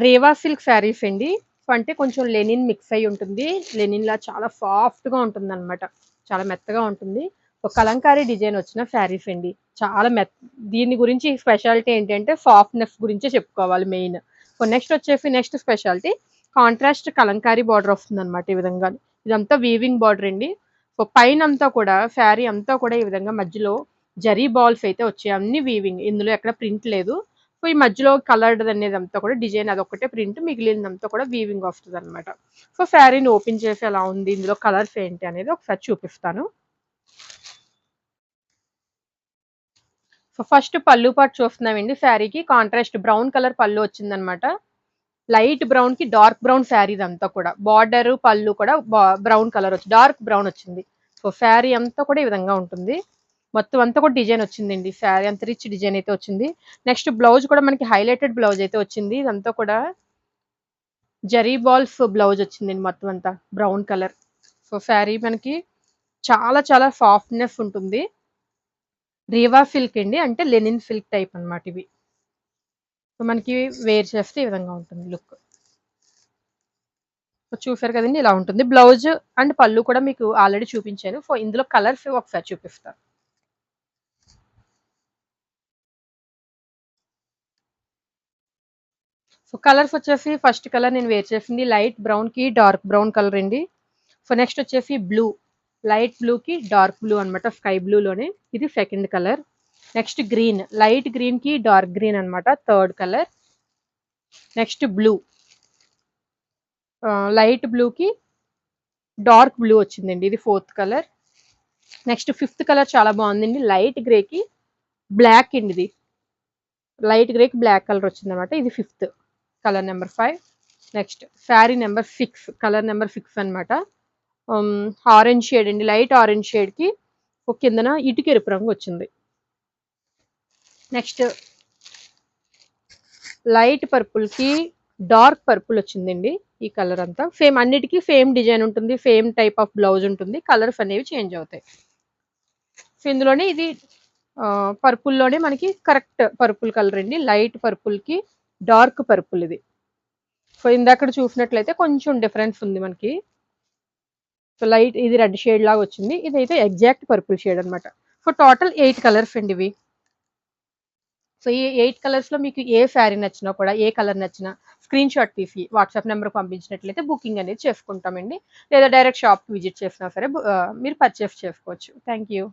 Rewa silk saris అండి. అంటే కొంచెం లెనిన్ మిక్స్ అయ్యి ఉంటుంది. లెనిన్‌లా చాలా సాఫ్ట్‌గా ఉంటుందనమాట. చాలా మెత్తగా ఉంటుంది. ఒక కలంకారీ డిజైన్ వచ్చిన శారీస్ అండి. చాలా దీని గురించి స్పెషాలిటీ ఏంటంటే సాఫ్ట్‌నెస్ గురించే చెప్పుకోవాలి main. Next speciality contrast Kalamkari border వస్తుందనమాట ఈ విధంగా. ఇదంతా వీవింగ్ బార్డర్ అండి. సో పైనంతా కూడా శారీ అంతా కూడా ఈ విధంగా మధ్యలో జరీ బాల్స్ అయితే వచ్చాయి. అన్ని వీవింగ్. ఇందులో ఎక్కడ ప్రింట్ లేదు. సో ఈ మధ్యలో కలర్డ్ అనేది అంతా కూడా డిజైన్ అదొక్కటే ప్రింట్, మిగిలిందంతా కూడా వీవింగ్ వస్తుందన్నమాట. సో శారీని ఓపెన్ చేసి ఎలా ఉంది, ఇందులో కలర్స్ ఏంటి అనేది ఒకసారి చూపిస్తాను. సో ఫస్ట్ పళ్ళు పాటు చూస్తున్నామండి. శారీకి కాంట్రాస్ట్ బ్రౌన్ కలర్ పళ్ళు వచ్చిందనమాట. లైట్ బ్రౌన్ కి డార్క్ బ్రౌన్ శారీ ఇదంతా కూడా. బార్డర్ పళ్ళు కూడా బ్రౌన్ కలర్ వచ్చి డార్క్ బ్రౌన్ వచ్చింది. సో శారీ అంతా కూడా ఈ విధంగా ఉంటుంది. మొత్తం అంతా కూడా డిజైన్ వచ్చిందండి. శారీ అంత రిచ్ డిజైన్ అయితే వచ్చింది. నెక్స్ట్ బ్లౌజ్ కూడా మనకి హైలైటెడ్ బ్లౌజ్ అయితే వచ్చింది. ఇదంతా కూడా జరీ బాల్స్ బ్లౌజ్ వచ్చిందండి మొత్తం అంతా బ్రౌన్ కలర్. సో శారీ మనకి చాలా చాలా సాఫ్ట్నెస్ ఉంటుంది. రీవా సిల్క్ అండి. అంటే లెనిన్ సిల్క్ టైప్ అన్నమాట ఇవి. సో మనకి వేర్ చేస్తే ఈ విధంగా ఉంటుంది లుక్. చూసారు కదండి, ఇలా ఉంటుంది. బ్లౌజ్ అండ్ పళ్ళు కూడా మీకు ఆల్రెడీ చూపించాను. సో ఇందులో కలర్స్ ఒకసారి చూపిస్తాను. సో కలర్స్ వచ్చేసి ఫస్ట్ కలర్ నేను వేర్ చేసింది లైట్ బ్రౌన్ కి డార్క్ బ్రౌన్ కలర్ అండి. సో నెక్స్ట్ వచ్చేసి బ్లూ, లైట్ బ్లూ కి డార్క్ బ్లూ అనమాట, స్కై బ్లూ లోనే. ఇది second colour. Next green, light green కి డార్క్ గ్రీన్ అనమాట, third colour. Next blue, light blue కి డార్క్ బ్లూ వచ్చిందండి, ఇది fourth colour. Next fifth colour చాలా బాగుందండి, లైట్ గ్రే కి బ్లాక్ అండి. ఇది లైట్ గ్రే కి బ్లాక్ కలర్ వచ్చింది అనమాట, ఇది fifth colour number 5. Next sari number 6, colour number 6 అనమాట. ఆరెంజ్ షేడ్ అండి, లైట్ ఆరెంజ్ షేడ్ కి ఒక కిందన ఇటుక ఎరుపు రంగు వచ్చింది. నెక్స్ట్ లైట్ పర్పుల్ కి డార్క్ పర్పుల్ వచ్చిందండి. ఈ కలర్ అంతా సేమ్, అన్నిటికీ సేమ్ డిజైన్ ఉంటుంది, సేమ్ టైప్ ఆఫ్ బ్లౌజ్ ఉంటుంది, కలర్స్ అనేవి చేంజ్ అవుతాయి. సో ఇందులోనే ఇది పర్పుల్లోనే మనకి కరెక్ట్ పర్పుల్ కలర్ అండి, లైట్ పర్పుల్ కి డార్క్ పర్పుల్ ఇది. సో ఇందాక చూసినట్లయితే కొంచెం డిఫరెన్స్ ఉంది మనకి. సో లైట్ ఇది రెడ్ షేడ్ లాగా వచ్చింది, ఇదైతే ఎగ్జాక్ట్ పర్పుల్ షేడ్ అనమాట. సో టోటల్ 8 కలర్స్ అండి ఇవి. సో ఈ 8 కలర్స్ లో మీకు ఏ శారీ నచ్చినా కూడా, ఏ కలర్ నచ్చినా స్క్రీన్ షాట్ తీసి వాట్సాప్ నెంబర్ పంపించినట్లయితే బుకింగ్ అనేది చేసుకుంటామండి. లేదా డైరెక్ట్ షాప్ విజిట్ చేసినా సరే మీరు పర్చేస్ చేసుకోవచ్చు. Thank you.